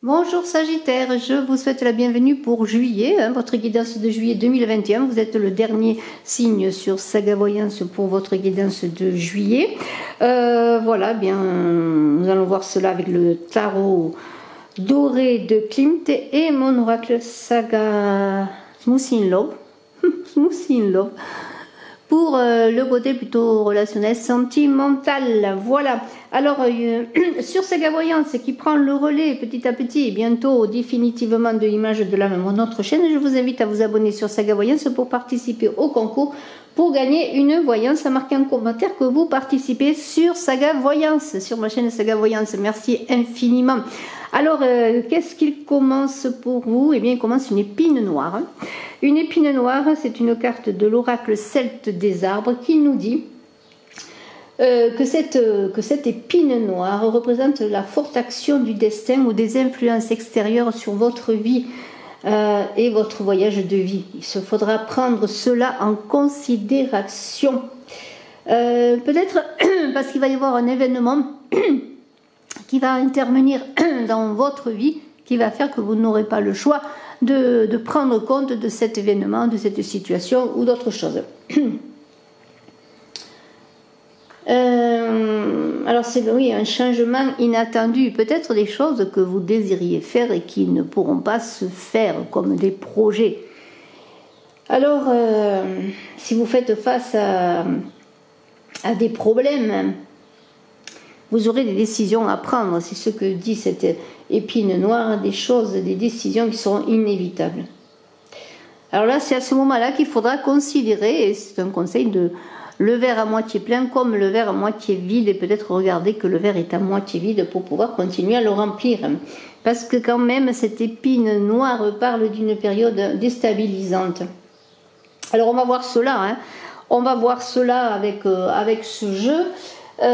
Bonjour Sagittaire, je vous souhaite la bienvenue pour juillet, votre guidance de juillet 2021. Vous êtes le dernier signe sur Saga Voyance pour votre guidance de juillet. Voilà, bien, nous allons voir cela avec le tarot doré de Klimt et mon oracle Saga Smooth in Love. Smooth in Love. Pour le côté plutôt relationnel, sentimental. Voilà. Alors, sur Saga Voyance qui prend le relais petit à petit et bientôt définitivement de l'image de l'âme, mon autre chaîne, je vous invite à vous abonner sur Saga Voyance pour participer au concours pour gagner une voyance. À marquer en commentaire que vous participez sur Saga Voyance, sur ma chaîne Saga Voyance. Merci infiniment. Alors, qu'est-ce qu'il commence pour vous? Eh bien, il commence une épine noire. Une épine noire, c'est une carte de l'oracle celte des arbres qui nous dit que cette épine noire représente la forte action du destin ou des influences extérieures sur votre vie et votre voyage de vie. Il se faudra prendre cela en considération. Peut-être parce qu'il va y avoir un événement qui va intervenir dans votre vie, qui va faire que vous n'aurez pas le choix de prendre compte de cet événement, de cette situation ou d'autre chose. Alors c'est oui, un changement inattendu, peut-être des choses que vous désiriez faire et qui ne pourront pas se faire, comme des projets. Alors, si vous faites face à des problèmes, vous aurez des décisions à prendre. C'est ce que dit cette épine noire, des choses, des décisions qui seront inévitables. Alors là, c'est à ce moment-là qu'il faudra considérer, et c'est un conseil, de le verre à moitié plein comme le verre à moitié vide, et peut-être regarder que le verre est à moitié vide pour pouvoir continuer à le remplir. Parce que quand même, cette épine noire parle d'une période déstabilisante. Alors on va voir cela, hein. On va voir cela avec ce jeu. Il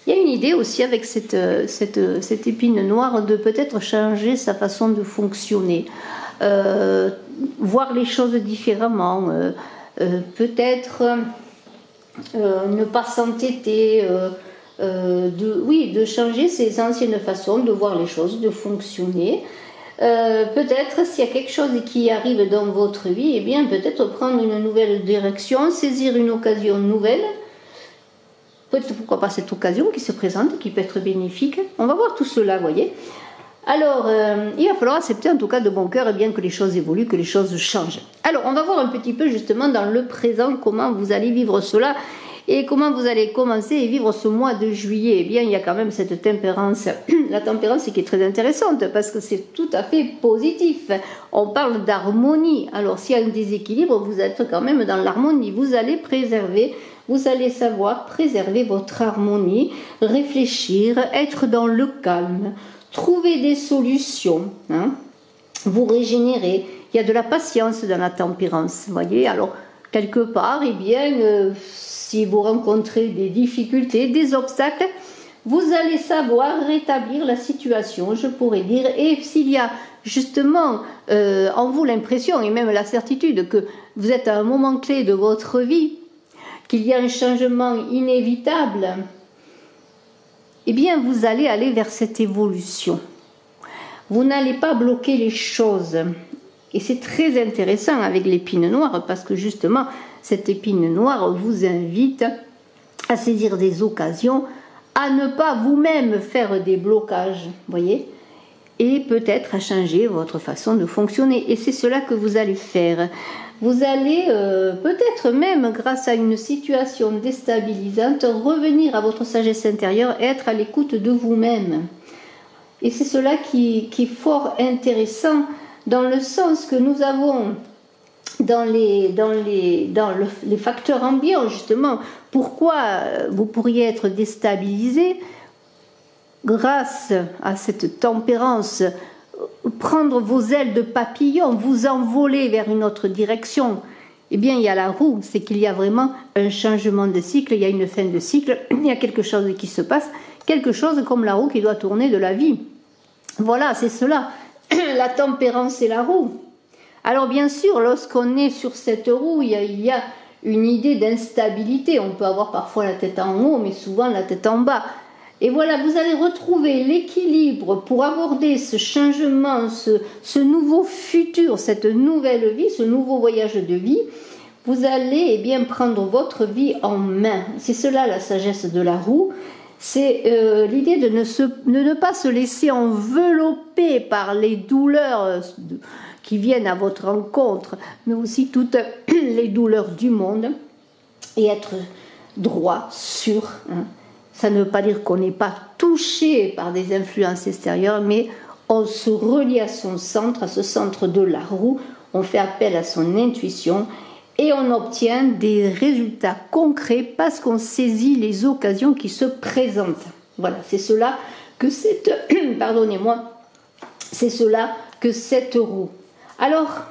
y a une idée aussi avec cette épine noire de peut-être changer sa façon de fonctionner, voir les choses différemment, peut-être ne pas s'entêter, de changer ses anciennes façons de voir les choses, de fonctionner. Peut-être s'il y a quelque chose qui arrive dans votre vie, eh bien peut-être prendre une nouvelle direction, saisir une occasion nouvelle. Peut-être pourquoi pas cette occasion qui se présente, qui peut être bénéfique. On va voir tout cela, vous voyez. Alors, il va falloir accepter en tout cas de bon cœur, et bien que les choses évoluent, que les choses changent. Alors, on va voir un petit peu justement dans le présent comment vous allez vivre cela et comment vous allez commencer et vivre ce mois de juillet. Eh bien, il y a quand même cette tempérance, la tempérance qui est très intéressante parce que c'est tout à fait positif. On parle d'harmonie. Alors, s'il y a un déséquilibre, vous êtes quand même dans l'harmonie. Vous allez préserver. Vous allez savoir préserver votre harmonie, réfléchir, être dans le calme, trouver des solutions, hein, vous régénérer. Il y a de la patience dans la tempérance, vous voyez. Alors, quelque part, eh bien, si vous rencontrez des difficultés, des obstacles, vous allez savoir rétablir la situation, je pourrais dire. Et s'il y a justement en vous l'impression et même la certitude que vous êtes à un moment clé de votre vie, qu'il y a un changement inévitable, eh bien vous allez aller vers cette évolution. Vous n'allez pas bloquer les choses. Et c'est très intéressant avec l'épine noire parce que justement, cette épine noire vous invite à saisir des occasions, à ne pas vous-même faire des blocages, voyez, et peut-être à changer votre façon de fonctionner. Et c'est cela que vous allez faire. Vous allez peut-être même, grâce à une situation déstabilisante, revenir à votre sagesse intérieure et être à l'écoute de vous-même. Et c'est cela qui est fort intéressant dans le sens que nous avons dans les facteurs ambiants, justement. Pourquoi vous pourriez être déstabilisé grâce à cette tempérance, prendre vos ailes de papillon, vous envoler vers une autre direction. Eh bien, il y a la roue, c'est qu'il y a vraiment un changement de cycle, il y a une fin de cycle, il y a quelque chose qui se passe, quelque chose comme la roue qui doit tourner de la vie. Voilà, c'est cela, la tempérance et la roue. Alors bien sûr, lorsqu'on est sur cette roue, il y a une idée d'instabilité. On peut avoir parfois la tête en haut, mais souvent la tête en bas. Et voilà, vous allez retrouver l'équilibre pour aborder ce changement, ce nouveau futur, cette nouvelle vie, ce nouveau voyage de vie. Vous allez bien prendre votre vie en main. C'est cela la sagesse de la roue. C'est l'idée de ne pas se laisser envelopper par les douleurs qui viennent à votre rencontre, mais aussi toutes les douleurs du monde, et être droit, sûr. Ça ne veut pas dire qu'on n'est pas touché par des influences extérieures, mais on se relie à son centre, à ce centre de la roue, on fait appel à son intuition, et on obtient des résultats concrets parce qu'on saisit les occasions qui se présentent. Voilà, c'est cela que cette, c'est cela que cette roue. Alors,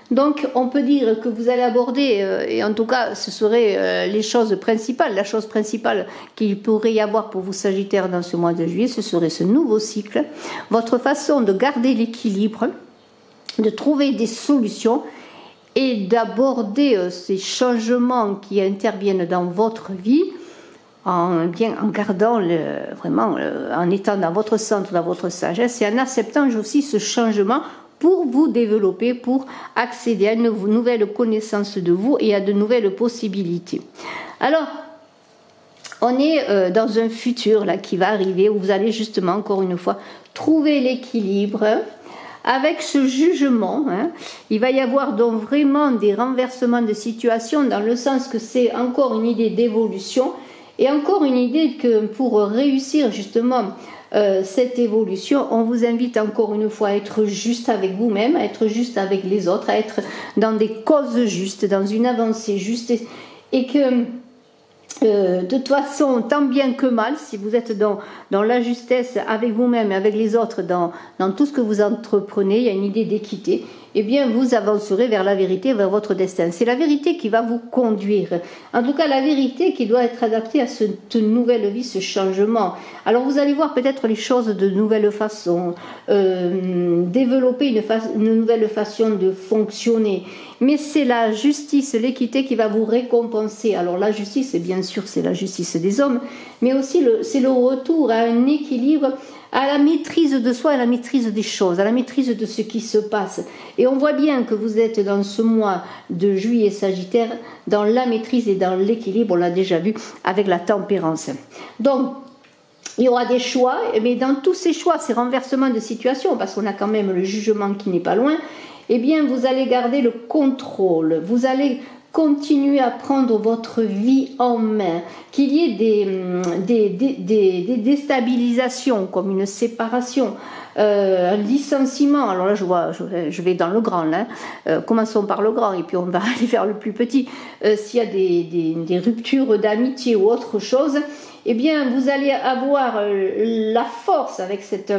donc, on peut dire que vous allez aborder, et en tout cas, ce seraient les choses principales. La chose principale qu'il pourrait y avoir pour vous Sagittaires dans ce mois de juillet, ce serait ce nouveau cycle, votre façon de garder l'équilibre, de trouver des solutions, et d'aborder ces changements qui interviennent dans votre vie en gardant vraiment, en étant dans votre centre, dans votre sagesse, et en acceptant aussi ce changement pour vous développer, pour accéder à une nouvelle connaissance de vous et à de nouvelles possibilités. Alors, on est dans un futur là qui va arriver où vous allez justement, encore une fois, trouver l'équilibre. Avec ce jugement, il va y avoir donc vraiment des renversements de situation dans le sens que c'est encore une idée d'évolution et encore une idée que pour réussir justement cette évolution, on vous invite encore une fois à être juste avec vous-même, à être juste avec les autres, à être dans des causes justes, dans une avancée juste et que de toute façon, tant bien que mal, si vous êtes dans la justesse avec vous-même et avec les autres, dans tout ce que vous entreprenez, il y a une idée d'équité, eh bien vous avancerez vers la vérité, vers votre destin. C'est la vérité qui va vous conduire. En tout cas, la vérité qui doit être adaptée à cette nouvelle vie, ce changement. Alors vous allez voir peut-être les choses de nouvelle façon, développer une nouvelle façon de fonctionner. Mais c'est la justice, l'équité qui va vous récompenser. Alors la justice, bien sûr, c'est la justice des hommes, mais aussi c'est le retour à un équilibre, à la maîtrise de soi, à la maîtrise des choses, à la maîtrise de ce qui se passe. Et on voit bien que vous êtes dans ce mois de juillet Sagittaire, dans la maîtrise et dans l'équilibre, on l'a déjà vu avec la tempérance. Donc, il y aura des choix, mais dans tous ces choix, ces renversements de situation, parce qu'on a quand même le jugement qui n'est pas loin, eh bien, vous allez garder le contrôle, vous allez continuer à prendre votre vie en main, qu'il y ait des déstabilisations comme une séparation, un licenciement. Alors là, je vais dans le grand, là. Commençons par le grand et puis on va aller vers le plus petit. S'il y a des ruptures d'amitié ou autre chose, eh bien, vous allez avoir la force avec cette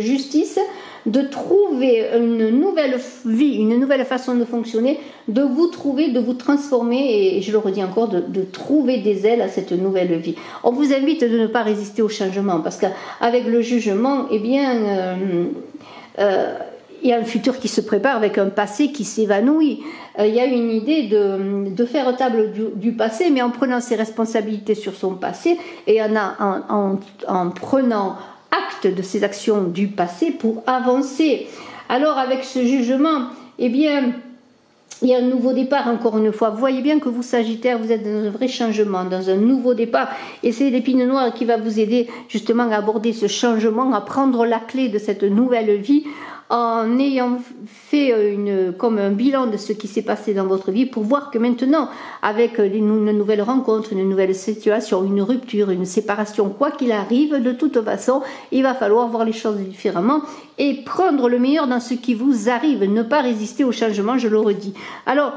justice de trouver une nouvelle vie, une nouvelle façon de fonctionner, de vous trouver, de vous transformer, et je le redis encore, de trouver des ailes à cette nouvelle vie. On vous invite de ne pas résister au changement, parce qu'avec le jugement, eh bien, il y a un futur qui se prépare avec un passé qui s'évanouit. Il y a une idée de faire table du passé, mais en prenant ses responsabilités sur son passé et en prenant acte de ces actions du passé pour avancer. Alors avec ce jugement, eh bien, il y a un nouveau départ encore une fois. Vous voyez bien que vous Sagittaires, vous êtes dans un vrai changement, dans un nouveau départ. Et c'est l'épine noire qui va vous aider justement à aborder ce changement, à prendre la clé de cette nouvelle vie en ayant fait comme un bilan de ce qui s'est passé dans votre vie pour voir que maintenant, avec une nouvelle rencontre, une nouvelle situation, une rupture, une séparation, quoi qu'il arrive, de toute façon, il va falloir voir les choses différemment et prendre le meilleur dans ce qui vous arrive, ne pas résister au changement, je le redis. Alors,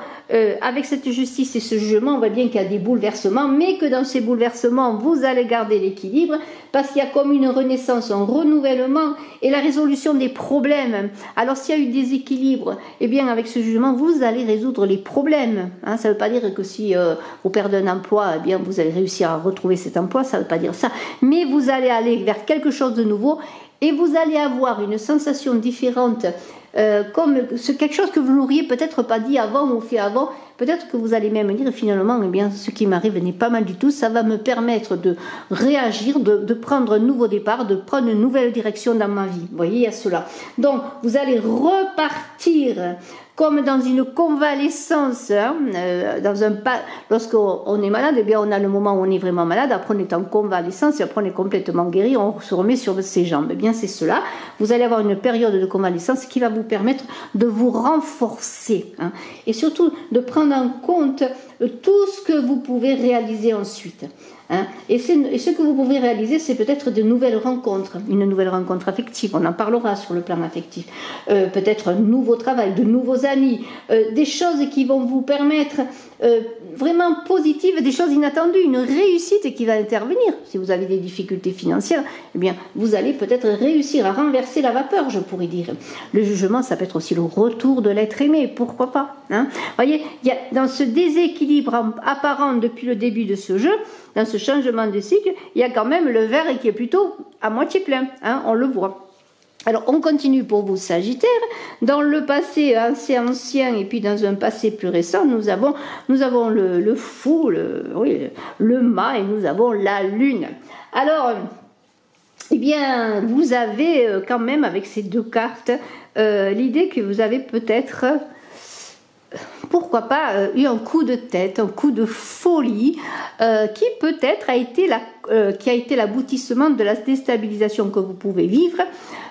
avec cette justice et ce jugement, on voit bien qu'il y a des bouleversements, mais que dans ces bouleversements, vous allez garder l'équilibre, parce qu'il y a comme une renaissance, un renouvellement et la résolution des problèmes. Alors s'il y a eu des équilibres, eh bien avec ce jugement, vous allez résoudre les problèmes. Ça ne veut pas dire que si vous perdez un emploi, eh bien vous allez réussir à retrouver cet emploi, ça ne veut pas dire ça. Mais vous allez aller vers quelque chose de nouveau et vous allez avoir une sensation différente, comme quelque chose que vous n'auriez peut-être pas dit avant ou fait avant. Peut-être que vous allez même dire finalement, eh bien, ce qui m'arrive n'est pas mal du tout, ça va me permettre de réagir, de prendre un nouveau départ, de prendre une nouvelle direction dans ma vie. Vous voyez, il y a cela. Donc, vous allez repartir comme dans une convalescence, hein, lorsqu'on est malade, eh bien, on a le moment où on est vraiment malade, après on est en convalescence, et après on est complètement guéri, on se remet sur ses jambes. Eh bien, c'est cela. Vous allez avoir une période de convalescence qui va vous permettre de vous renforcer, hein, et surtout de prendre en compte tout ce que vous pouvez réaliser ensuite. Hein. Et ce que vous pouvez réaliser, c'est peut-être de nouvelles rencontres, une nouvelle rencontre affective, on en parlera sur le plan affectif, peut-être un nouveau travail, de nouveaux amis, des choses qui vont vous permettre vraiment positives, des choses inattendues, une réussite qui va intervenir. Si vous avez des difficultés financières, eh bien, vous allez peut-être réussir à renverser la vapeur, je pourrais dire. Le jugement, ça peut être aussi le retour de l'être aimé, pourquoi pas, hein. Voyez, il y a dans ce déséquilibre apparent depuis le début de ce jeu, dans ce changement de cycle, il y a quand même le verre qui est plutôt à moitié plein, hein, on le voit. Alors, on continue pour vous, Sagittaire. Dans le passé assez ancien et puis dans un passé plus récent, nous avons le fou, le mât et nous avons la lune. Alors, eh bien, vous avez quand même, avec ces deux cartes, l'idée que vous avez peut-être... pourquoi pas eu un coup de tête, un coup de folie qui peut-être a été l'aboutissement de la déstabilisation que vous pouvez vivre,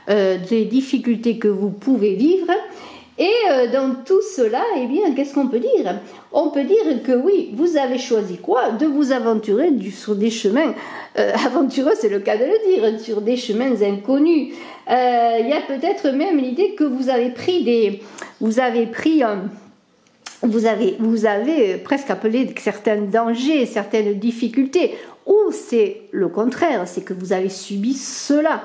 des difficultés que vous pouvez vivre. Et dans tout cela, eh bien, qu'est-ce qu'on peut dire? On peut dire que oui, vous avez choisi quoi? De vous aventurer sur des chemins aventureux, c'est le cas de le dire, sur des chemins inconnus. Il y a peut-être même l'idée que vous avez presque appelé certains dangers, certaines difficultés, ou c'est le contraire, c'est que vous avez subi cela.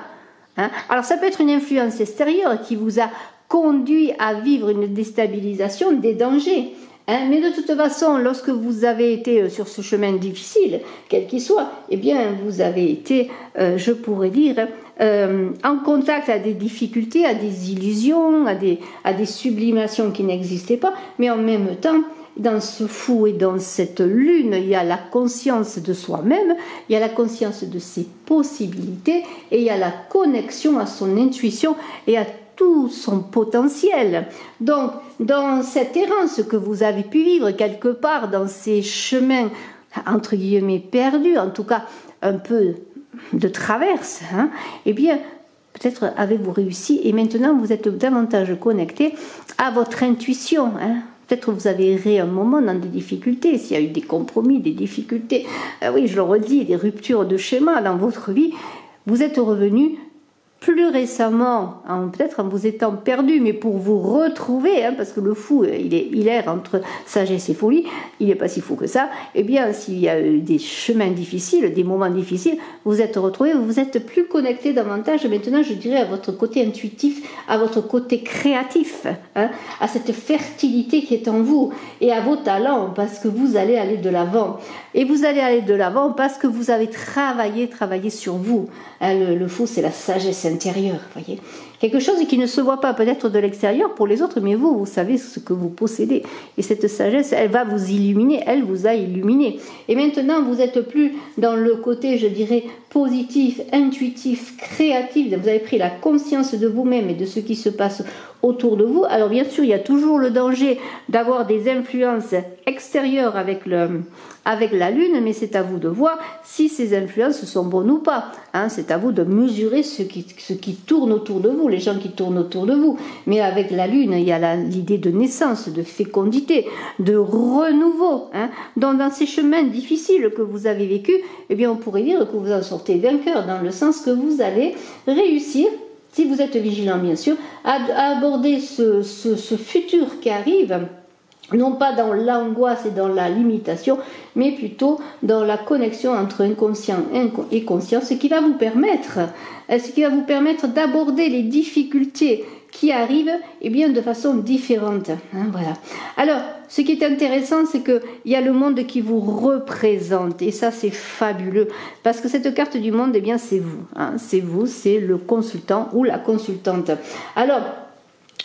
Hein. Alors ça peut être une influence extérieure qui vous a conduit à vivre une déstabilisation, des dangers. Hein, mais de toute façon, lorsque vous avez été sur ce chemin difficile, quel qu'il soit, eh bien, vous avez été, je pourrais dire, en contact à des difficultés, à des illusions, à des sublimations qui n'existaient pas, mais en même temps, dans ce fou et dans cette lune, il y a la conscience de soi-même, il y a la conscience de ses possibilités, et il y a la connexion à son intuition et à tout son potentiel. Donc, dans cette errance que vous avez pu vivre quelque part dans ces chemins, entre guillemets, perdus, en tout cas un peu de traverse, hein, eh bien, peut-être avez-vous réussi et maintenant vous êtes davantage connecté à votre intuition. Hein. Peut-être vous avez erré un moment dans des difficultés, s'il y a eu des compromis, des difficultés, oui, je le redis, des ruptures de schéma dans votre vie, vous êtes revenu plus récemment, peut-être en vous étant perdu, mais pour vous retrouver, hein, parce que le fou, il erre entre sagesse et folie, il n'est pas si fou que ça, eh bien, s'il y a eu des chemins difficiles, des moments difficiles, vous êtes retrouvé, vous êtes plus connecté davantage, maintenant, je dirais, à votre côté intuitif, à votre côté créatif, hein, à cette fertilité qui est en vous, et à vos talents, parce que vous allez aller de l'avant. Et vous allez aller de l'avant parce que vous avez travaillé sur vous. Hein, le fou, c'est la sagesse intérieure, voyez. Quelque chose qui ne se voit pas peut-être de l'extérieur pour les autres, mais vous savez ce que vous possédez. Et cette sagesse, elle va vous illuminer, elle vous a illuminé. Et maintenant, vous n'êtes plus dans le côté, je dirais, positif, intuitif, créatif. Vous avez pris la conscience de vous-même et de ce qui se passe autour de vous. Alors bien sûr, il y a toujours le danger d'avoir des influences extérieures avec la Lune, mais c'est à vous de voir si ces influences sont bonnes ou pas. Hein, c'est à vous de mesurer ce qui tourne autour de vous, les gens qui tournent autour de vous. Mais avec la Lune, il y a l'idée de naissance, de fécondité, de renouveau. Hein. Donc dans ces chemins difficiles que vous avez vécus, eh bien on pourrait dire que vous en sortez vainqueur, dans le sens que vous allez réussir, si vous êtes vigilant bien sûr, à aborder ce futur qui arrive non pas dans l'angoisse et dans la limitation, mais plutôt dans la connexion entre inconscient et conscient, ce qui va vous permettre d'aborder les difficultés qui arrivent de façon différente. Voilà. Alors, ce qui est intéressant, c'est qu'il y a le monde qui vous représente, et ça c'est fabuleux, parce que cette carte du monde, c'est vous. C'est vous, c'est le consultant ou la consultante. Alors,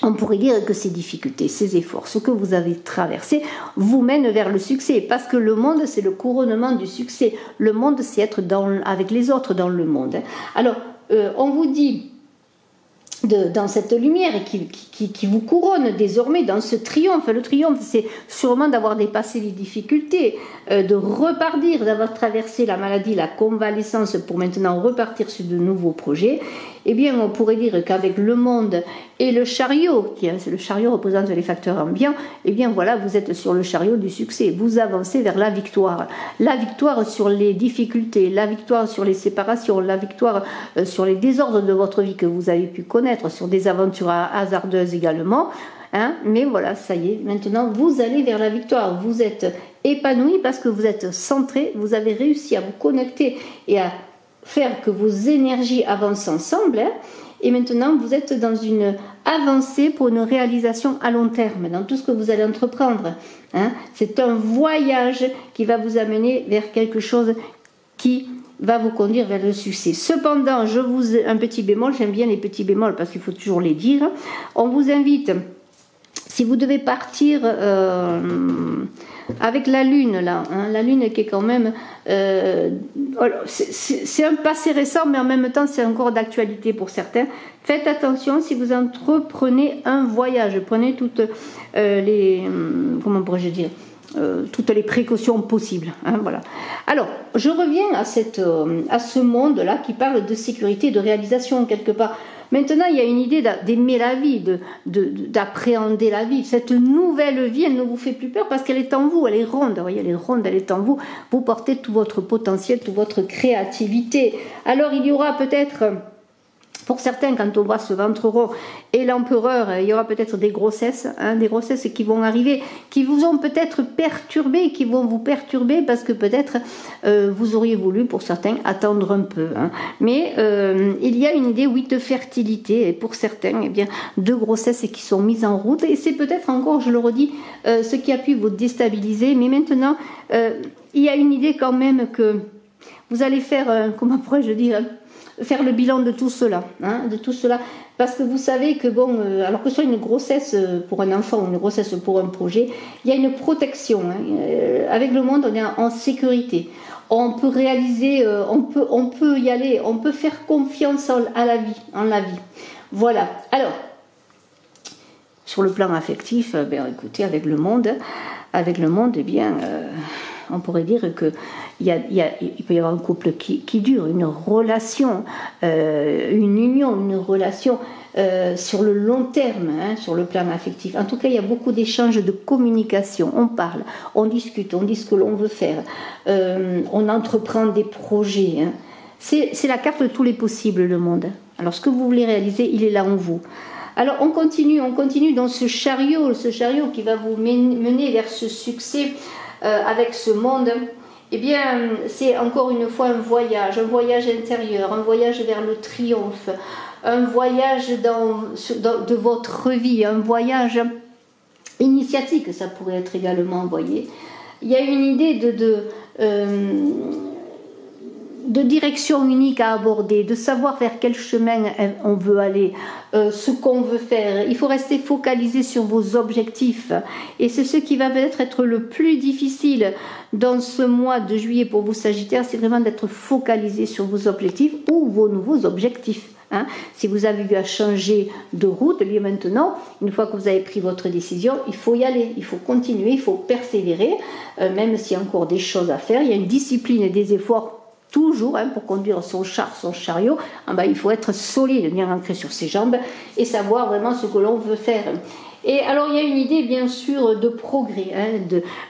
on pourrait dire que ces difficultés, ces efforts, ce que vous avez traversé, vous mènent vers le succès, parce que le monde, c'est le couronnement du succès. Le monde, c'est être avec les autres dans le monde. Alors, on vous dit, dans cette lumière qui vous couronne désormais, dans ce triomphe. Le triomphe, c'est sûrement d'avoir dépassé les difficultés, de repartir, d'avoir traversé la maladie, la convalescence, pour maintenant repartir sur de nouveaux projets. On pourrait dire qu'avec le monde et le chariot, le chariot représente les facteurs ambiants, voilà, vous êtes sur le chariot du succès. Vous avancez vers la victoire. La victoire sur les difficultés, la victoire sur les séparations, la victoire sur les désordres de votre vie que vous avez pu connaître, sur des aventures hasardeuses également. Mais voilà, ça y est, maintenant vous allez vers la victoire. Vous êtes épanoui parce que vous êtes centré, vous avez réussi à vous connecter et à faire que vos énergies avancent ensemble, et maintenant vous êtes dans une avancée pour une réalisation à long terme dans tout ce que vous allez entreprendre. C'est un voyage qui va vous amener vers quelque chose qui va vous conduire vers le succès. Cependant, un petit bémol, j'aime bien les petits bémols parce qu'il faut toujours les dire. On vous invite, si vous devez partir avec la lune là, la lune qui est quand même c'est un passé récent, mais en même temps c'est encore d'actualité pour certains. Faites attention si vous entreprenez un voyage, prenez toutes les toutes les précautions possibles. Voilà. Alors, je reviens à ce monde-là qui parle de sécurité, de réalisation quelque part. Maintenant, il y a une idée d'aimer la vie, d'appréhender la vie. Cette nouvelle vie, elle ne vous fait plus peur parce qu'elle est en vous, elle est ronde. Vous voyez, elle est ronde, elle est en vous. Vous portez tout votre potentiel, toute votre créativité. Alors, il y aura peut-être... Pour certains, quand on voit ce ventre rond et l'empereur, il y aura peut-être des grossesses qui vont arriver, qui vous ont peut-être perturbé, qui vont vous perturber parce que peut-être vous auriez voulu, pour certains, attendre un peu. Mais il y a une idée, oui, de fertilité, et pour certains, de grossesses qui sont mises en route. Et c'est peut-être encore, je le redis, ce qui a pu vous déstabiliser. Mais maintenant, il y a une idée quand même que vous allez faire, comment pourrais-je dire, faire le bilan de tout cela, parce que vous savez que alors que ce soit une grossesse pour un enfant ou une grossesse pour un projet, il y a une protection. Avec le monde, on est en sécurité. On peut réaliser, on peut y aller, on peut faire confiance en la vie. Voilà. Alors, sur le plan affectif, écoutez, avec le monde, on pourrait dire que il peut y avoir un couple qui dure, une relation, une union, une relation sur le long terme, sur le plan affectif. En tout cas, il y a beaucoup d'échanges, de communication. On parle, on discute, on dit ce que l'on veut faire, on entreprend des projets. C'est la carte de tous les possibles, le monde. Alors, ce que vous voulez réaliser, il est là en vous. Alors, on continue dans ce chariot qui va vous mener vers ce succès avec ce monde. C'est encore une fois un voyage intérieur, un voyage vers le triomphe, un voyage de votre vie, un voyage initiatique, ça pourrait être également, vous voyez. Il y a une idée de direction unique à aborder, de savoir vers quel chemin on veut aller, ce qu'on veut faire. Il faut rester focalisé sur vos objectifs. Et c'est ce qui va peut-être être le plus difficile dans ce mois de juillet pour vous Sagittaires, c'est vraiment d'être focalisé sur vos objectifs ou vos nouveaux objectifs. Si vous avez eu à changer de route, bien maintenant, une fois que vous avez pris votre décision, il faut y aller, il faut continuer, il faut persévérer, même s'il y a encore des choses à faire. Il y a une discipline et des efforts toujours, pour conduire son chariot, il faut être solide, bien ancré sur ses jambes et savoir vraiment ce que l'on veut faire. Et alors il y a une idée bien sûr de progrès,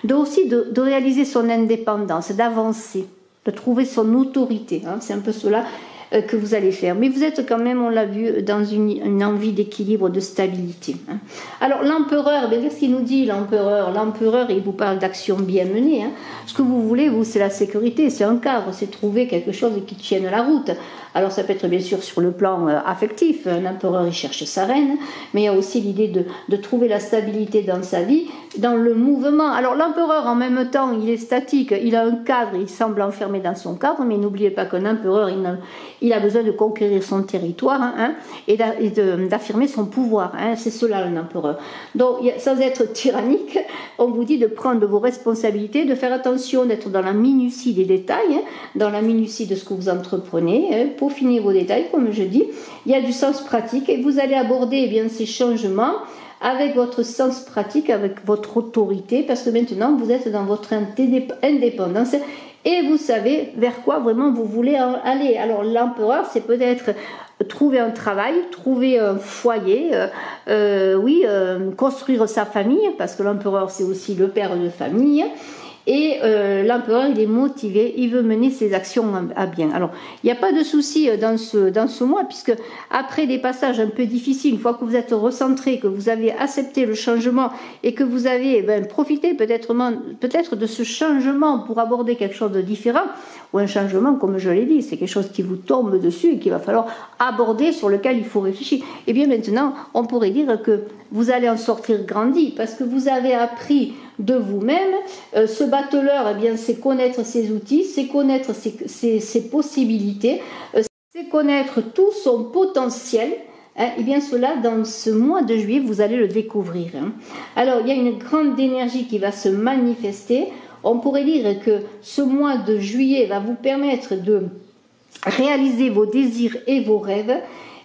de réaliser son indépendance, d'avancer, de trouver son autorité, c'est un peu cela. que vous allez faire. Mais vous êtes quand même, on l'a vu, dans une envie d'équilibre, de stabilité. Hein. Alors l'empereur, qu'est-ce qu'il nous dit l'empereur? L'empereur, il vous parle d'actions bien menées. Hein. Ce que vous voulez, vous, c'est la sécurité, c'est un cadre, c'est trouver quelque chose qui tienne la route. Alors ça peut être bien sûr sur le plan affectif, un empereur il cherche sa reine, mais il y a aussi l'idée de trouver la stabilité dans sa vie, dans le mouvement. Alors l'empereur en même temps il est statique, il a un cadre, il semble enfermé dans son cadre, mais n'oubliez pas qu'un empereur il a besoin de conquérir son territoire hein, et d'affirmer son pouvoir, hein, c'est cela un empereur. Donc sans être tyrannique, on vous dit de prendre vos responsabilités, de faire attention, d'être dans la minutie des détails, hein, dans la minutie de ce que vous entreprenez, hein, pour finir vos détails, comme je dis, il y a du sens pratique et vous allez aborder eh bien, ces changements avec votre sens pratique, avec votre autorité, parce que maintenant vous êtes dans votre indépendance et vous savez vers quoi vraiment vous voulez aller. Alors l'empereur, c'est peut-être trouver un travail, trouver un foyer, construire sa famille, parce que l'empereur c'est aussi le père de famille. Et l'empereur, il est motivé, il veut mener ses actions à bien. Alors, il n'y a pas de souci dans ce mois, puisque après des passages un peu difficiles, une fois que vous êtes recentré, que vous avez accepté le changement et que vous avez profité peut-être de ce changement pour aborder quelque chose de différent, ou un changement, comme je l'ai dit, c'est quelque chose qui vous tombe dessus et qu'il va falloir aborder, sur lequel il faut réfléchir. Et bien maintenant, on pourrait dire que vous allez en sortir grandi, parce que vous avez appris de vous-même. Ce battleur, eh bien, c'est connaître ses outils, c'est connaître ses possibilités, c'est connaître tout son potentiel. Hein, et bien cela, dans ce mois de juillet, vous allez le découvrir. Hein. Alors, il y a une grande énergie qui va se manifester. On pourrait dire que ce mois de juillet va vous permettre de réaliser vos désirs et vos rêves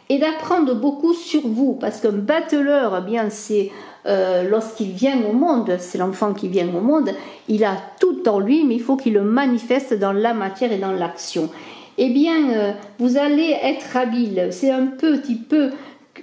et d'apprendre beaucoup sur vous, parce qu'un battleur, eh bien, c'est lorsqu'il vient au monde, c'est l'enfant qui vient au monde, il a tout en lui, mais il faut qu'il le manifeste dans la matière et dans l'action. Eh bien, vous allez être habile, c'est un petit peu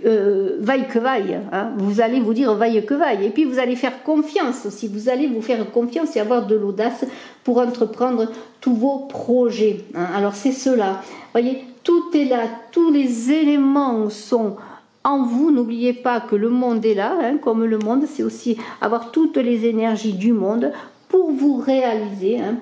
vaille que vaille, hein. Vous allez vous dire vaille que vaille, et puis vous allez faire confiance aussi, vous allez vous faire confiance et avoir de l'audace pour entreprendre tous vos projets, hein. Alors c'est cela, voyez, tout est là, tous les éléments sont en vous. N'oubliez pas que le monde est là, hein, comme le monde, c'est aussi avoir toutes les énergies du monde pour vous réaliser, hein,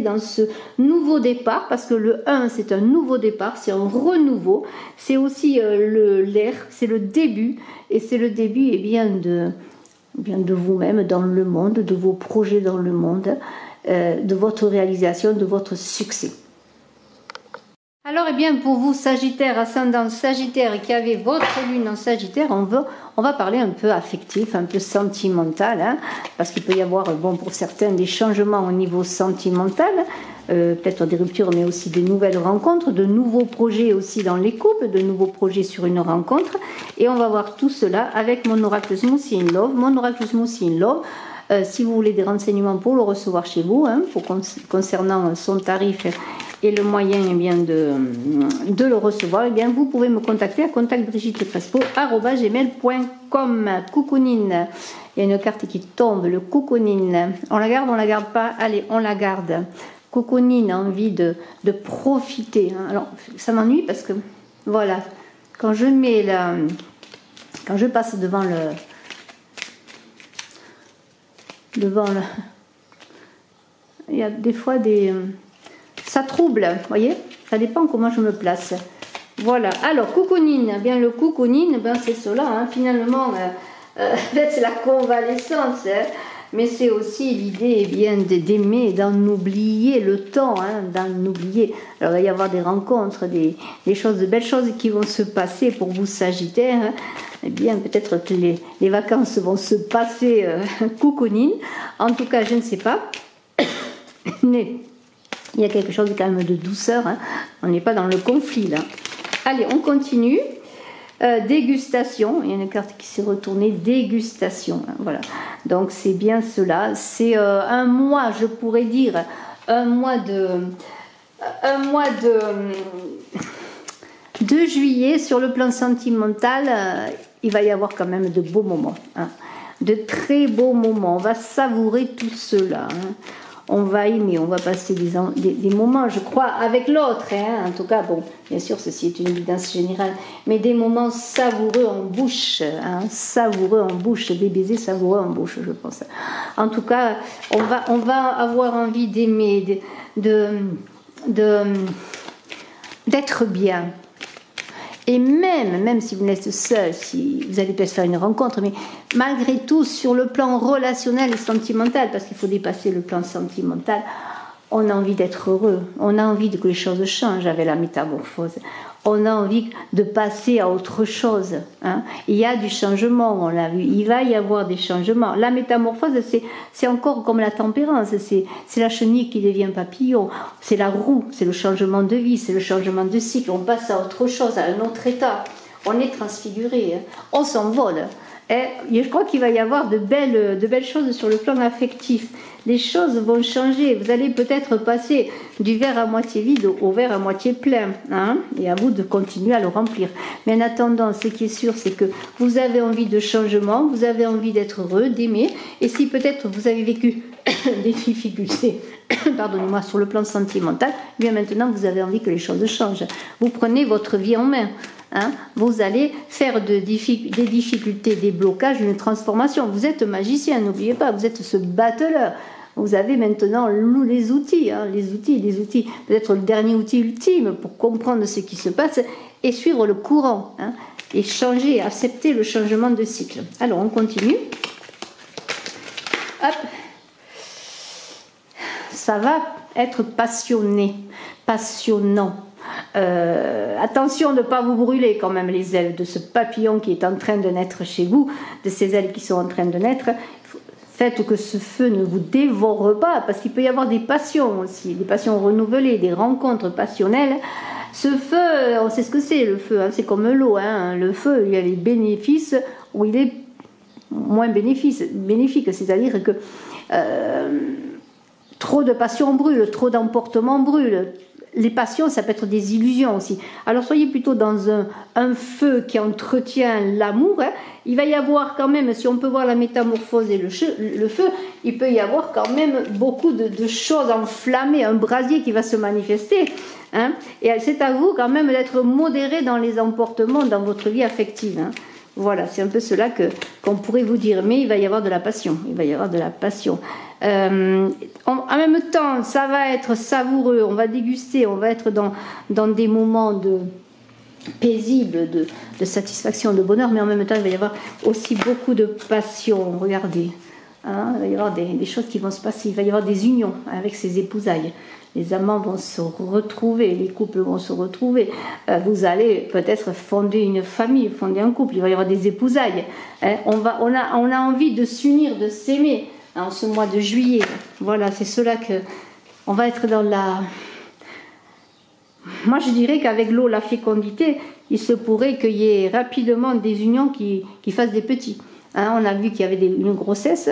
dans ce nouveau départ, parce que le 1 c'est un nouveau départ, c'est un renouveau, c'est aussi l'air, c'est le début, et c'est le début eh bien de vous-même dans le monde, de vos projets dans le monde, de votre réalisation, de votre succès. Alors, eh bien, pour vous, Sagittaire, ascendant Sagittaire, qui avez votre lune en Sagittaire, on va parler un peu affectif, un peu sentimental, hein, parce qu'il peut y avoir, bon, pour certains, des changements au niveau sentimental, peut-être des ruptures, mais aussi de nouvelles rencontres, de nouveaux projets aussi dans les couples, de nouveaux projets sur une rencontre, et on va voir tout cela avec mon oracle Smoothie in Love. Mon oracle Smoothie in Love, si vous voulez des renseignements pour le recevoir chez vous, hein, concernant son tarif et le moyen eh bien, de le recevoir, eh bien, vous pouvez me contacter à contactbrigittecrespo@gmail.com. Coucounine, il y a une carte qui tombe, le coucounine. On la garde pas? Allez, on la garde. Coucounine a envie de profiter. Hein. Alors, ça m'ennuie parce que, voilà, quand je passe devant le il y a des fois ça trouble, vous voyez, ça dépend comment je me place. Voilà, alors coucounine, bien le coucounine, ben c'est cela, hein, finalement, c'est la convalescence, hein, mais c'est aussi l'idée eh bien d'aimer, d'en oublier le temps, hein, d'en oublier. Alors il va y avoir des rencontres, des choses, de belles choses qui vont se passer pour vous Sagittaires, hein. Eh bien peut-être que les vacances vont se passer coucounine, en tout cas je ne sais pas, mais il y a quelque chose quand même de douceur, hein. On n'est pas dans le conflit là. Allez, on continue. Dégustation, il y a une carte qui s'est retournée, dégustation, hein, voilà. Donc c'est bien cela. C'est un mois, je pourrais dire, un mois de juillet sur le plan sentimental. Il va y avoir quand même de beaux moments, hein, de très beaux moments. On va savourer tout cela. Hein. on va aimer, on va passer des moments, je crois, avec l'autre, hein, en tout cas, bon, bien sûr, ceci est une évidence générale, mais des moments savoureux en bouche, hein, savoureux en bouche, des baisers savoureux en bouche, je pense. En tout cas, on va avoir envie d'aimer, d'être bien. Et même si vous n'êtes seul, si vous allez peut-être faire une rencontre, mais malgré tout, sur le plan relationnel et sentimental, parce qu'il faut dépasser le plan sentimental, on a envie d'être heureux, on a envie que les choses changent avec la métamorphose, on a envie de passer à autre chose. Hein. Il y a du changement, on l'a vu, il va y avoir des changements. La métamorphose, c'est encore comme la tempérance, c'est la chenille qui devient papillon, c'est la roue, c'est le changement de vie, c'est le changement de cycle, on passe à autre chose, à un autre état. On est transfiguré, hein. On s'envole. Et je crois qu'il va y avoir de belles choses sur le plan affectif. Les choses vont changer. Vous allez peut-être passer du verre à moitié vide au verre à moitié plein. Hein, et à vous de continuer à le remplir. Mais en attendant, ce qui est sûr, c'est que vous avez envie de changement, vous avez envie d'être heureux, d'aimer. Et si peut-être vous avez vécu des difficultés, pardonnez-moi, sur le plan sentimental, eh bien maintenant vous avez envie que les choses changent. Vous prenez votre vie en main. Hein, vous allez faire des difficultés, des blocages, une transformation. Vous êtes magicien, n'oubliez pas, vous êtes ce battleur. Vous avez maintenant les outils, hein, les outils. Peut-être le dernier outil ultime pour comprendre ce qui se passe et suivre le courant. Hein, et changer, accepter le changement de cycle. Alors, on continue. Hop. Ça va être passionnant. Attention de ne pas vous brûler quand même les ailes de ce papillon qui est en train de naître chez vous, de ces ailes qui sont en train de naître. Faites que ce feu ne vous dévore pas, parce qu'il peut y avoir des passions aussi, des passions renouvelées, des rencontres passionnelles. Ce feu, on sait ce que c'est le feu, hein, c'est comme l'eau. Hein. Le feu, il y a les bénéfices ou il est moins bénéfique, c'est-à-dire que trop de passion brûle, trop d'emportement brûle. Les passions, ça peut être des illusions aussi. Alors soyez plutôt dans un feu qui entretient l'amour. Hein. Il va y avoir quand même, si on peut voir la métamorphose et le feu, il peut y avoir quand même beaucoup de choses enflammées, un brasier qui va se manifester. Hein. Et c'est à vous quand même d'être modéré dans les emportements dans votre vie affective. Hein. Voilà, c'est un peu cela qu'on pourrait vous dire. Mais il va y avoir de la passion. En même temps, ça va être savoureux, on va déguster, on va être dans des moments paisibles, de satisfaction, de bonheur, mais en même temps, il va y avoir aussi beaucoup de passion. Regardez, hein, il va y avoir des choses qui vont se passer, il va y avoir des unions avec ces épousailles. Les amants vont se retrouver, les couples vont se retrouver. Vous allez peut-être fonder une famille, fonder un couple. Il va y avoir des épousailles. Hein. On a envie de s'unir, de s'aimer en ce mois de juillet. Voilà, c'est cela que on va être dans la. Moi, je dirais qu'avec l'eau, la fécondité, il se pourrait qu'il y ait rapidement des unions qui fassent des petits. Hein, on a vu qu'il y avait une grossesse,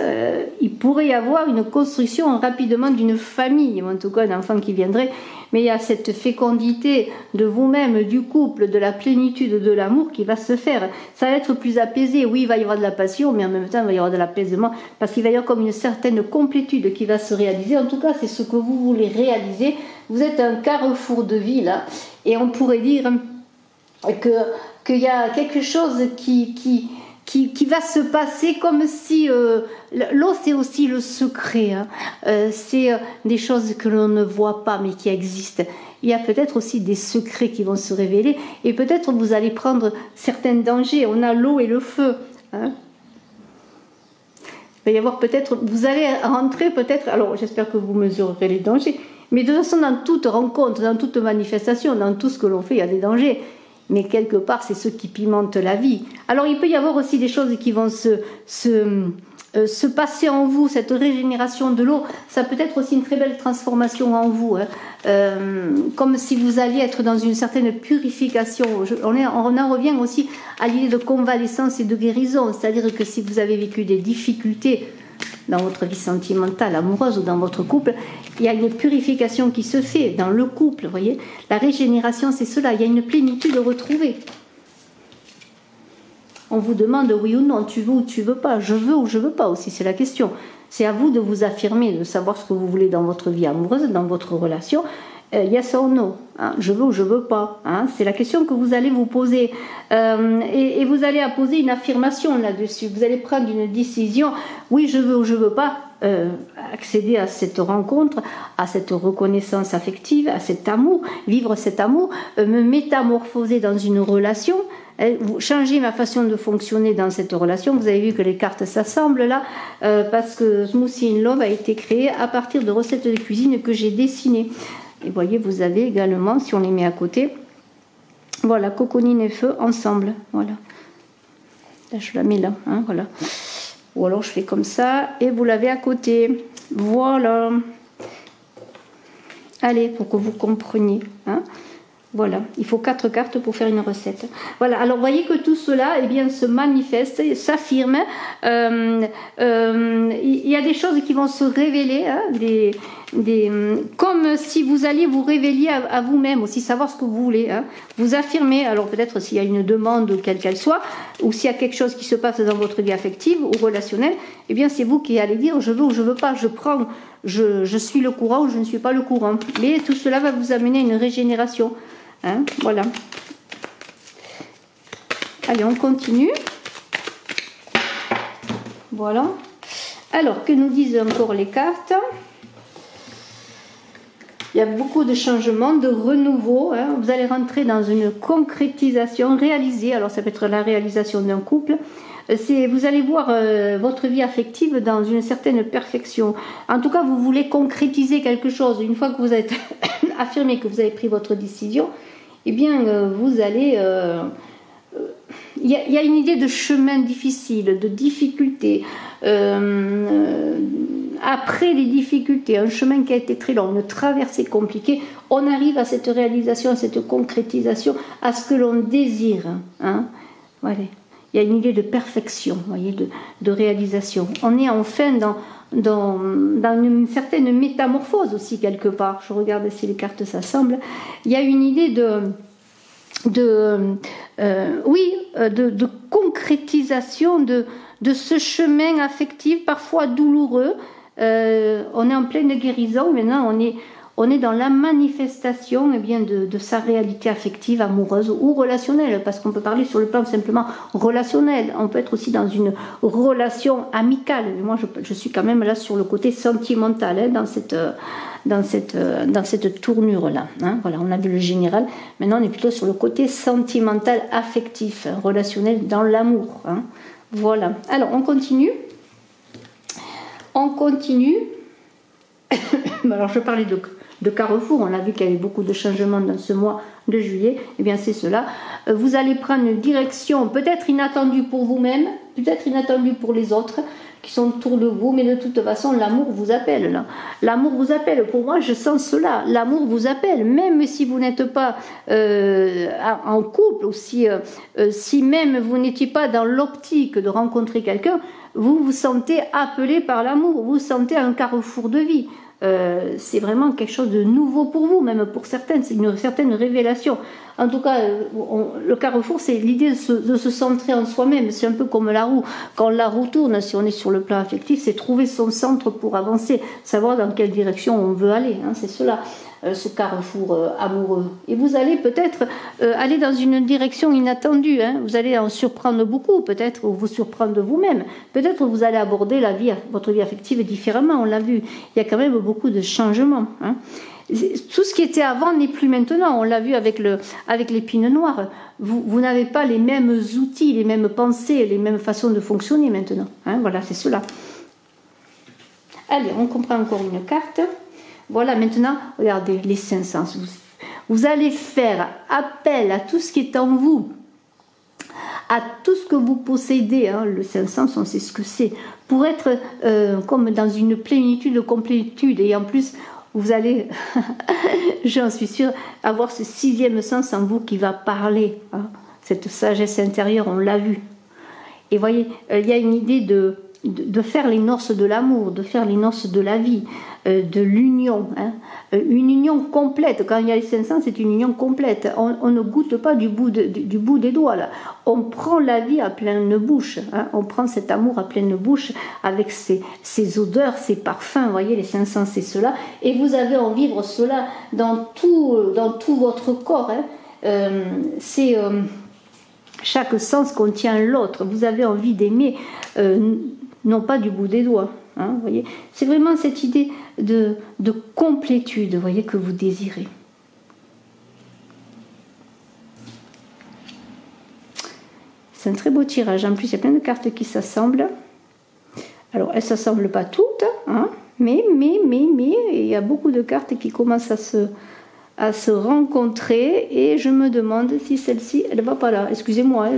il pourrait y avoir une construction rapidement d'une famille, en tout cas un enfant qui viendrait, mais il y a cette fécondité de vous-même, du couple, de la plénitude de l'amour qui va se faire. Ça va être plus apaisé, oui, il va y avoir de la passion, mais en même temps il va y avoir de l'apaisement, parce qu'il va y avoir comme une certaine complétude qui va se réaliser. En tout cas, c'est ce que vous voulez réaliser. Vous êtes un carrefour de vie là, et on pourrait dire qu'il y a quelque chose qui va se passer comme si l'eau c'est aussi le secret, hein. C'est des choses que l'on ne voit pas mais qui existent. Il y a peut-être aussi des secrets qui vont se révéler et peut-être vous allez prendre certains dangers. On a l'eau et le feu, hein. Il va y avoir peut-être, vous allez rentrer peut-être, alors j'espère que vous mesurerez les dangers, mais de toute façon dans toute rencontre, dans toute manifestation, dans tout ce que l'on fait, il y a des dangers. Mais quelque part, c'est ce qui pimente la vie. Alors, il peut y avoir aussi des choses qui vont se passer en vous, cette régénération de l'eau. Ça peut être aussi une très belle transformation en vous, hein. Comme si vous alliez être dans une certaine purification. On en revient aussi à l'idée de convalescence et de guérison. C'est-à-dire que si vous avez vécu des difficultés dans votre vie sentimentale, amoureuse ou dans votre couple, il y a une purification qui se fait dans le couple, vous voyez. La régénération, c'est cela, il y a une plénitude retrouvée. On vous demande oui ou non, tu veux ou tu veux pas, je veux ou je veux pas aussi, c'est la question. C'est à vous de vous affirmer, de savoir ce que vous voulez dans votre vie amoureuse, dans votre relation. Yes or no, hein, je veux ou je veux pas, hein, c'est la question que vous allez vous poser et vous allez poser une affirmation là-dessus, vous allez prendre une décision, oui je veux ou je veux pas accéder à cette rencontre, à cette reconnaissance affective, à cet amour, vivre cet amour, me métamorphoser dans une relation, changer ma façon de fonctionner dans cette relation. Vous avez vu que les cartes s'assemblent là parce que Smoothie in Love a été créé à partir de recettes de cuisine que j'ai dessinées. Et vous voyez, vous avez également, si on les met à côté, voilà, coconine et feu ensemble. Voilà. Là, je la mets là. Hein, voilà. Ou alors, je fais comme ça et vous l'avez à côté. Voilà. Allez, pour que vous compreniez. Hein. Voilà, il faut 4 cartes pour faire une recette. Voilà, alors vous voyez que tout cela eh bien, se manifeste, s'affirme. Il y a des choses qui vont se révéler, hein, comme si vous alliez vous révéler à vous-même, aussi savoir ce que vous voulez. Hein. Vous affirmez, alors peut-être s'il y a une demande, quelle qu'elle soit, ou s'il y a quelque chose qui se passe dans votre vie affective ou relationnelle, eh bien c'est vous qui allez dire je veux ou je veux pas, je prends, je suis le courant ou je ne suis pas le courant. Mais tout cela va vous amener à une régénération. Hein, voilà. Allez, on continue. Voilà. Alors, que nous disent encore les cartes? Il y a beaucoup de changements, de renouveau. Hein. Vous allez rentrer dans une concrétisation réalisée. Alors, ça peut être la réalisation d'un couple. Vous allez voir votre vie affective dans une certaine perfection. En tout cas, vous voulez concrétiser quelque chose. Une fois que vous êtes affirmé que vous avez pris votre décision, eh bien, vous allez... Il y a une idée de chemin difficile, de difficulté. Après les difficultés, un chemin qui a été très long, une traversée compliquée, on arrive à cette réalisation, à cette concrétisation, à ce que l'on désire. Hein. Voilà. Il y a une idée de perfection, voyez, de réalisation. On est enfin dans une certaine métamorphose aussi quelque part. Je regarde si les cartes s'assemblent. Il y a une idée de concrétisation de ce chemin affectif, parfois douloureux. On est en pleine guérison, maintenant on est dans la manifestation eh bien, de sa réalité affective, amoureuse ou relationnelle, parce qu'on peut parler sur le plan simplement relationnel, on peut être aussi dans une relation amicale. Moi je suis quand même là sur le côté sentimental, hein, dans cette tournure-là. Hein. Voilà, on a vu le général, maintenant on est plutôt sur le côté sentimental, affectif, hein, relationnel, dans l'amour. Hein. Voilà, alors on continue. Alors je parlais de Carrefour, on a vu qu'il y avait beaucoup de changements dans ce mois de juillet, et eh bien c'est cela. Vous allez prendre une direction peut-être inattendue pour vous-même, peut-être inattendue pour les autres qui sont autour de vous, mais de toute façon l'amour vous appelle là. L'amour vous appelle, pour moi je sens cela, l'amour vous appelle, même si vous n'êtes pas en couple, ou si même vous n'étiez pas dans l'optique de rencontrer quelqu'un, vous vous sentez appelé par l'amour, vous sentez un carrefour de vie. C'est vraiment quelque chose de nouveau pour vous, même pour certaines, c'est une certaine révélation. En tout cas, le carrefour, c'est l'idée de se centrer en soi-même. C'est un peu comme la roue. Quand la roue tourne, si on est sur le plan affectif, c'est trouver son centre pour avancer, savoir dans quelle direction on veut aller. Hein, c'est cela, ce carrefour amoureux. Et vous allez peut-être aller dans une direction inattendue. Hein. Vous allez en surprendre beaucoup, peut-être, ou vous surprendre vous-même. Peut-être vous allez aborder votre vie affective différemment. On l'a vu. Il y a quand même beaucoup de changements. Hein. Tout ce qui était avant n'est plus maintenant. On l'a vu avec l'épine noire. Vous n'avez pas les mêmes outils, les mêmes pensées, les mêmes façons de fonctionner maintenant. Hein, voilà, c'est cela. Allez, on comprend encore une carte. Voilà, maintenant, regardez, les 5 sens. Vous allez faire appel à tout ce qui est en vous, à tout ce que vous possédez. Hein, le 5 sens, on sait ce que c'est. Pour être comme dans une plénitude de complétude. Et en plus, vous allez, j'en suis sûre, avoir ce 6e sens en vous qui va parler. Hein, cette sagesse intérieure, on l'a vu. Et voyez, il y a une idée de faire les noces de l'amour, de faire les noces de la vie, de l'union, hein. Une union complète. Quand il y a les 500, c'est une union complète. On ne goûte pas du bout des doigts, là. On prend la vie à pleine bouche, hein. On prend cet amour à pleine bouche avec ses odeurs, ses parfums. Vous voyez, les 500, c'est cela. Et vous avez en vivre cela dans tout votre corps, hein. Chaque sens contient l'autre. Vous avez envie d'aimer, non pas du bout des doigts. Hein, vous voyez, c'est vraiment cette idée de complétude, vous voyez, que vous désirez. C'est un très beau tirage. En plus, il y a plein de cartes qui s'assemblent. Alors, elles ne s'assemblent pas toutes, hein, mais il y a beaucoup de cartes qui commencent à se rencontrer, et je me demande si celle-ci, elle ne va pas là. Excusez-moi, hein,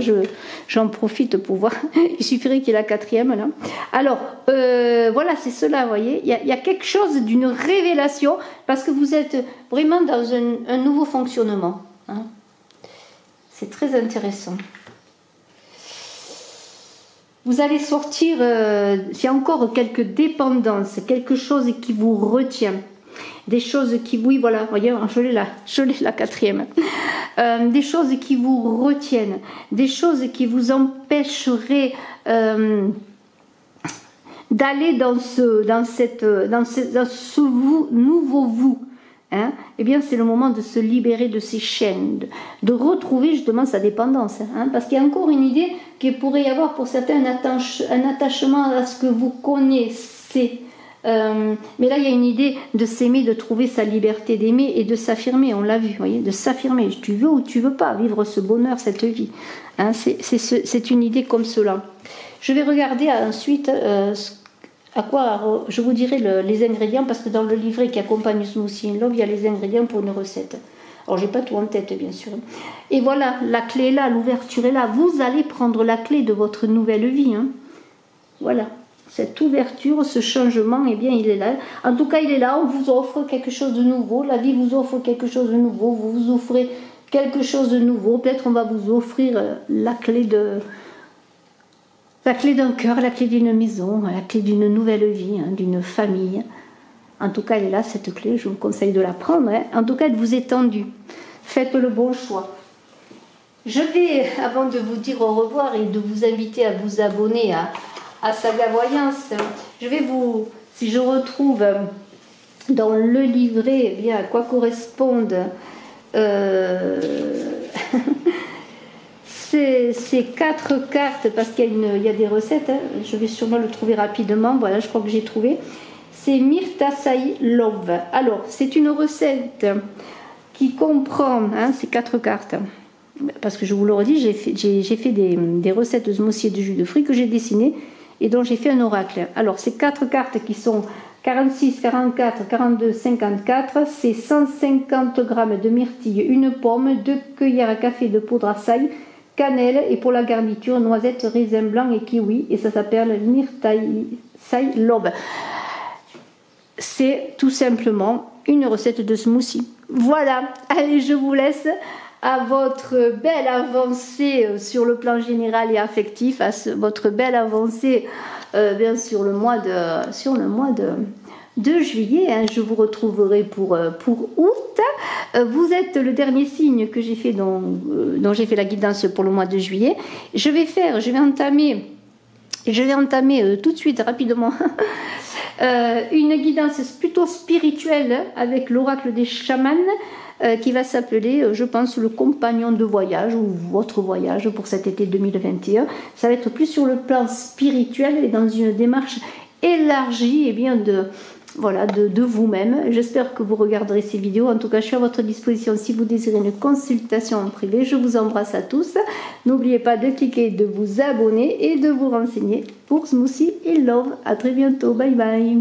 j'en profite pour voir. Il suffirait qu'il y ait la 4e là. Alors, voilà, c'est cela, vous voyez. Il y a quelque chose d'une révélation, parce que vous êtes vraiment dans un nouveau fonctionnement. Hein. C'est très intéressant. Vous allez sortir, s'il y a encore quelques dépendances, quelque chose qui vous retient. Des choses qui, oui, voilà, voyez, je l'ai la 4e. Des choses qui vous retiennent, des choses qui vous empêcheraient d'aller dans ce nouveau vous. Hein, eh bien, c'est le moment de se libérer de ces chaînes, de retrouver justement sa dépendance. Hein, parce qu'il y a encore une idée qu'il pourrait y avoir pour certains un attachement à ce que vous connaissez. Mais là, il y a une idée de s'aimer, de trouver sa liberté d'aimer et de s'affirmer. On l'a vu, vous voyez, de s'affirmer. Tu veux ou tu veux pas vivre ce bonheur, cette vie. Hein, c'est une idée comme cela. Je vais regarder ensuite à quoi je vous dirai les ingrédients, parce que dans le livret qui accompagne le Smoothie in Love, il y a les ingrédients pour une recette. Alors, j'ai pas tout en tête, bien sûr. Et voilà, la clé est là, l'ouverture est là. Vous allez prendre la clé de votre nouvelle vie. Hein. Voilà. Cette ouverture, ce changement, eh bien, il est là. En tout cas, il est là. On vous offre quelque chose de nouveau. La vie vous offre quelque chose de nouveau. Vous vous offrez quelque chose de nouveau. Peut-être on va vous offrir la clé d'un cœur, la clé d'une maison, la clé d'une nouvelle vie, hein, d'une famille. En tout cas, elle est là, cette clé. Je vous conseille de la prendre. Hein. En tout cas, elle vous est tendue. Faites le bon choix. Je vais, avant de vous dire au revoir et de vous inviter à vous abonner à Saga Voyance, je vais vous, si je retrouve dans le livret, eh bien, à quoi correspondent ces 4 cartes, parce qu'il y a des recettes, hein, je vais sûrement le trouver rapidement. Voilà, je crois que j'ai trouvé. C'est Mirtasai Love. Alors, c'est une recette qui comprend, hein, ces 4 cartes. Parce que je vous le redis, j'ai fait des recettes de smoothie et de jus de fruits que j'ai dessinées et dont j'ai fait un oracle. Alors, ces 4 cartes qui sont 46, 44, 42, 54, c'est 150 g de myrtille, une pomme, 2 cuillères à café de poudre à saï, cannelle, et pour la garniture, noisettes, raisins blancs et kiwi, et ça s'appelle Mirtasai Love. C'est tout simplement une recette de smoothie. Voilà, allez, je vous laisse à votre belle avancée sur le plan général et affectif, à votre belle avancée bien sur le mois de juillet. Hein. Je vous retrouverai pour août. Vous êtes le dernier signe que j'ai fait dont j'ai fait la guidance pour le mois de juillet. Je vais entamer tout de suite, rapidement, une guidance plutôt spirituelle avec l'oracle des chamans, qui va s'appeler, je pense, le compagnon de voyage, ou votre voyage pour cet été 2021. Ça va être plus sur le plan spirituel et dans une démarche élargie, eh bien, de vous-même. J'espère que vous regarderez ces vidéos. En tout cas, je suis à votre disposition si vous désirez une consultation en privé. Je vous embrasse à tous. N'oubliez pas de cliquer, de vous abonner et de vous renseigner pour Smoothie in Love. À très bientôt. Bye bye.